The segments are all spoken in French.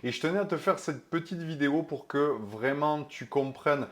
Et je tenais à te faire cette petite vidéo pour que vraiment tu comprennes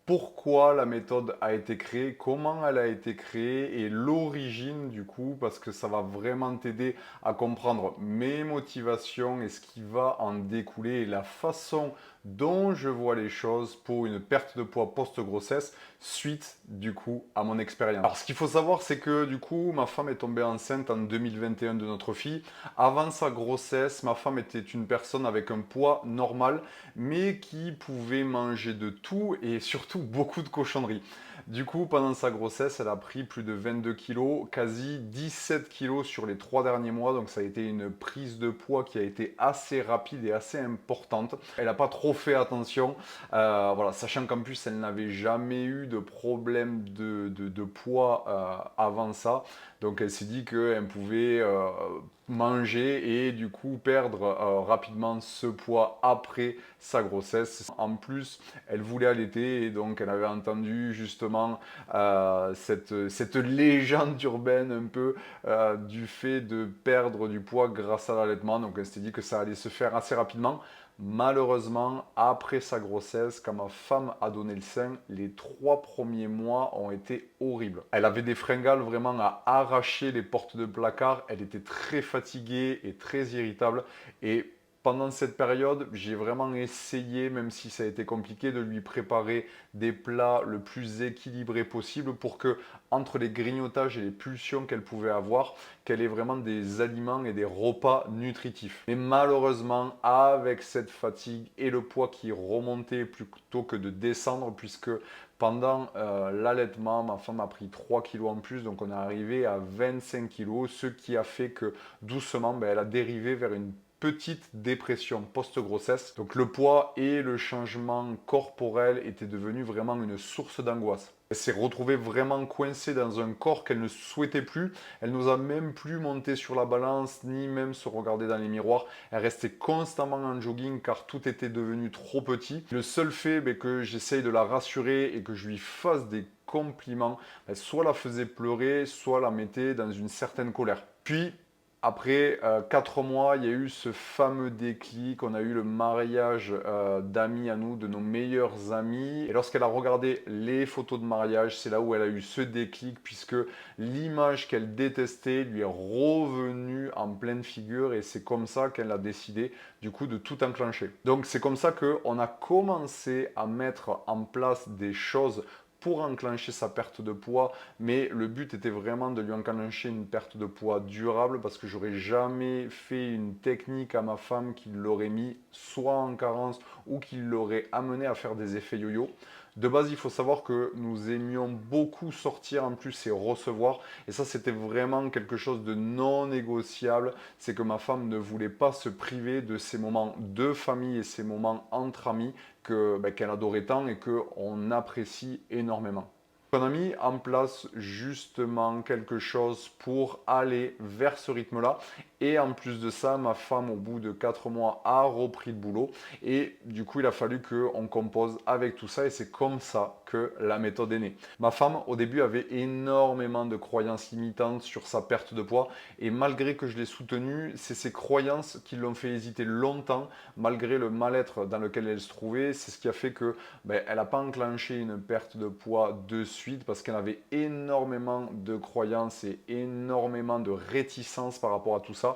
pourquoi la méthode a été créée, comment elle a été créée et l'origine du coup, parce que ça va vraiment t'aider à comprendre mes motivations et ce qui va en découler et la façon dont je vois les choses pour une perte de poids post-grossesse suite du coup à mon expérience. Alors ce qu'il faut savoir c'est que du coup ma femme est tombée enceinte en 2021 de notre fille. Avant sa grossesse, ma femme était une personne avec un poids normal mais qui pouvait manger de tout et surtout beaucoup de cochonneries. Du coup, pendant sa grossesse, elle a pris plus de 22 kilos, quasi 17 kilos sur les 3 derniers mois. Donc ça a été une prise de poids qui a été assez rapide et assez importante. Elle n'a pas trop fait attention, voilà, sachant qu'en plus, elle n'avait jamais eu de problème de poids avant ça. Donc elle s'est dit qu'elle pouvait manger et du coup perdre rapidement ce poids après sa grossesse. En plus, elle voulait allaiter et donc elle avait entendu justement cette légende urbaine un peu du fait de perdre du poids grâce à l'allaitement. Donc elle s'est dit que ça allait se faire assez rapidement. Malheureusement, après sa grossesse, quand ma femme a donné le sein, les 3 premiers mois ont été horribles. Elle avait des fringales vraiment à arracher les portes de placard. Elle était très fatiguée et très irritable. Et pendant cette période, j'ai vraiment essayé, même si ça a été compliqué, de lui préparer des plats le plus équilibrés possible pour que, entre les grignotages et les pulsions qu'elle pouvait avoir, qu'elle ait vraiment des aliments et des repas nutritifs. Mais malheureusement, avec cette fatigue et le poids qui remontait plutôt que de descendre, puisque pendant l'allaitement, ma femme a pris 3 kilos en plus, donc on est arrivé à 25 kilos, ce qui a fait que doucement, elle a dérivé vers une petite dépression post-grossesse. Donc le poids et le changement corporel étaient devenus vraiment une source d'angoisse. Elle s'est retrouvée vraiment coincée dans un corps qu'elle ne souhaitait plus. Elle n'osa même plus monter sur la balance, ni même se regarder dans les miroirs. Elle restait constamment en jogging car tout était devenu trop petit. Le seul fait que j'essaye de la rassurer et que je lui fasse des compliments, soit la faisait pleurer, soit la mettait dans une certaine colère. Puis, après 4 mois, il y a eu ce fameux déclic. On a eu le mariage d'amis à nous, de nos meilleurs amis. Et lorsqu'elle a regardé les photos de mariage, c'est là où elle a eu ce déclic, puisque l'image qu'elle détestait lui est revenue en pleine figure. Et c'est comme ça qu'elle a décidé, du coup, de tout enclencher. Donc c'est comme ça qu'on a commencé à mettre en place des choses pour enclencher sa perte de poids, mais le but était vraiment de lui enclencher une perte de poids durable parce que j'aurais jamais fait une technique à ma femme qui l'aurait mis soit en carence ou qui l'aurait amené à faire des effets yo-yo. De base, il faut savoir que nous aimions beaucoup sortir en plus et recevoir. Et ça, c'était vraiment quelque chose de non négociable. C'est que ma femme ne voulait pas se priver de ces moments de famille et ces moments entre amis qu'elle adorait tant et qu'on apprécie énormément. On a mis en place justement quelque chose pour aller vers ce rythme-là. Et en plus de ça, ma femme, au bout de 4 mois, a repris le boulot. Et du coup, il a fallu qu'on compose avec tout ça. Et c'est comme ça que la méthode est née. Ma femme, au début, avait énormément de croyances limitantes sur sa perte de poids. Et malgré que je l'ai soutenue, c'est ces croyances qui l'ont fait hésiter longtemps, malgré le mal-être dans lequel elle se trouvait. C'est ce qui a fait que elle n'a pas enclenché une perte de poids de suite parce qu'elle avait énormément de croyances et énormément de réticences par rapport à tout ça.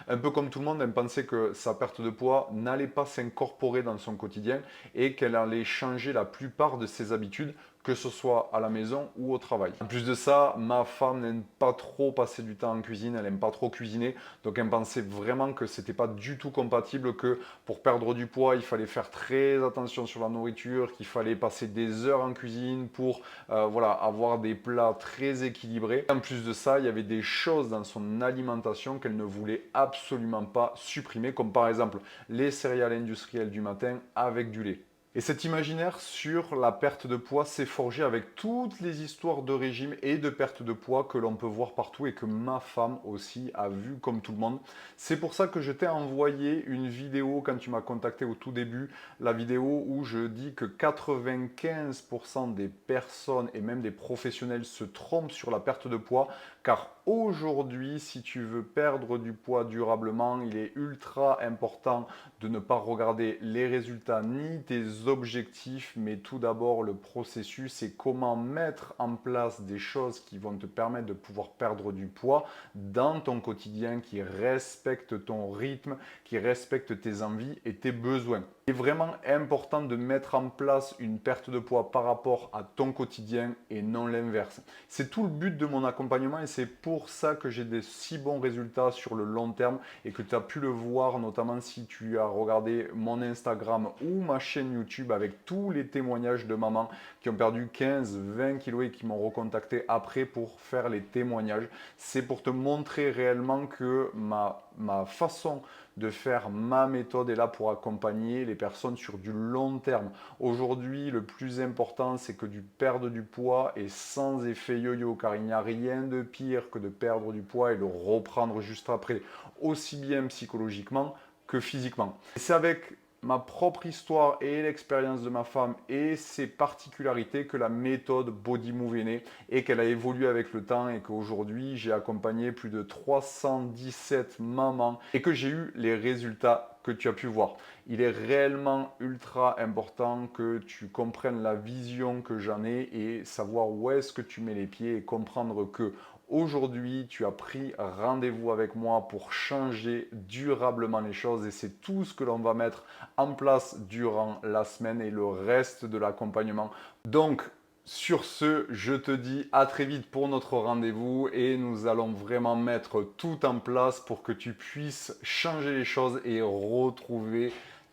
Un peu comme tout le monde, elle pensait que sa perte de poids n'allait pas s'incorporer dans son quotidien et qu'elle allait changer la plupart de ses habitudes, que ce soit à la maison ou au travail. En plus de ça, ma femme n'aime pas trop passer du temps en cuisine, elle n'aime pas trop cuisiner, donc elle pensait vraiment que c'était pas du tout compatible, que pour perdre du poids, il fallait faire très attention sur la nourriture, qu'il fallait passer des heures en cuisine pour voilà, avoir des plats très équilibrés. En plus de ça, il y avait des choses dans son alimentation qu'elle ne voulait absolument pas supprimer, comme par exemple les céréales industrielles du matin avec du lait. Et cet imaginaire sur la perte de poids s'est forgé avec toutes les histoires de régime et de perte de poids que l'on peut voir partout et que ma femme aussi a vu comme tout le monde. C'est pour ça que je t'ai envoyé une vidéo quand tu m'as contacté au tout début, la vidéo où je dis que 95% des personnes et même des professionnels se trompent sur la perte de poids, car aujourd'hui, si tu veux perdre du poids durablement, il est ultra important de ne pas regarder les résultats ni tes objectifs, mais tout d'abord le processus et comment mettre en place des choses qui vont te permettre de pouvoir perdre du poids dans ton quotidien, qui respecte ton rythme, qui respecte tes envies et tes besoins. Il est vraiment important de mettre en place une perte de poids par rapport à ton quotidien et non l'inverse. C'est tout le but de mon accompagnement et c'est pour ça que j'ai des si bons résultats sur le long terme et que tu as pu le voir notamment si tu as regardé mon Instagram ou ma chaîne YouTube avec tous les témoignages de mamans qui ont perdu 15, 20 kilos et qui m'ont recontacté après pour faire les témoignages. C'est pour te montrer réellement que ma façon de faire ma méthode est là pour accompagner les personnes sur du long terme. Aujourd'hui, le plus important, c'est que tu perdes du poids et sans effet yo-yo, car il n'y a rien de pire que de perdre du poids et le reprendre juste après, aussi bien psychologiquement que physiquement. C'est avec ma propre histoire et l'expérience de ma femme et ses particularités que la méthode Body Move est née et qu'elle a évolué avec le temps et qu'aujourd'hui j'ai accompagné plus de 317 mamans et que j'ai eu les résultats que tu as pu voir. Il est réellement ultra important que tu comprennes la vision que j'en ai et savoir où est-ce que tu mets les pieds et comprendre que aujourd'hui, tu as pris rendez-vous avec moi pour changer durablement les choses et c'est tout ce que l'on va mettre en place durant la semaine et le reste de l'accompagnement. Donc, sur ce, je te dis à très vite pour notre rendez-vous et nous allons vraiment mettre tout en place pour que tu puisses changer les choses et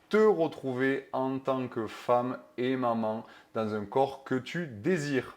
te retrouver en tant que femme et maman dans un corps que tu désires.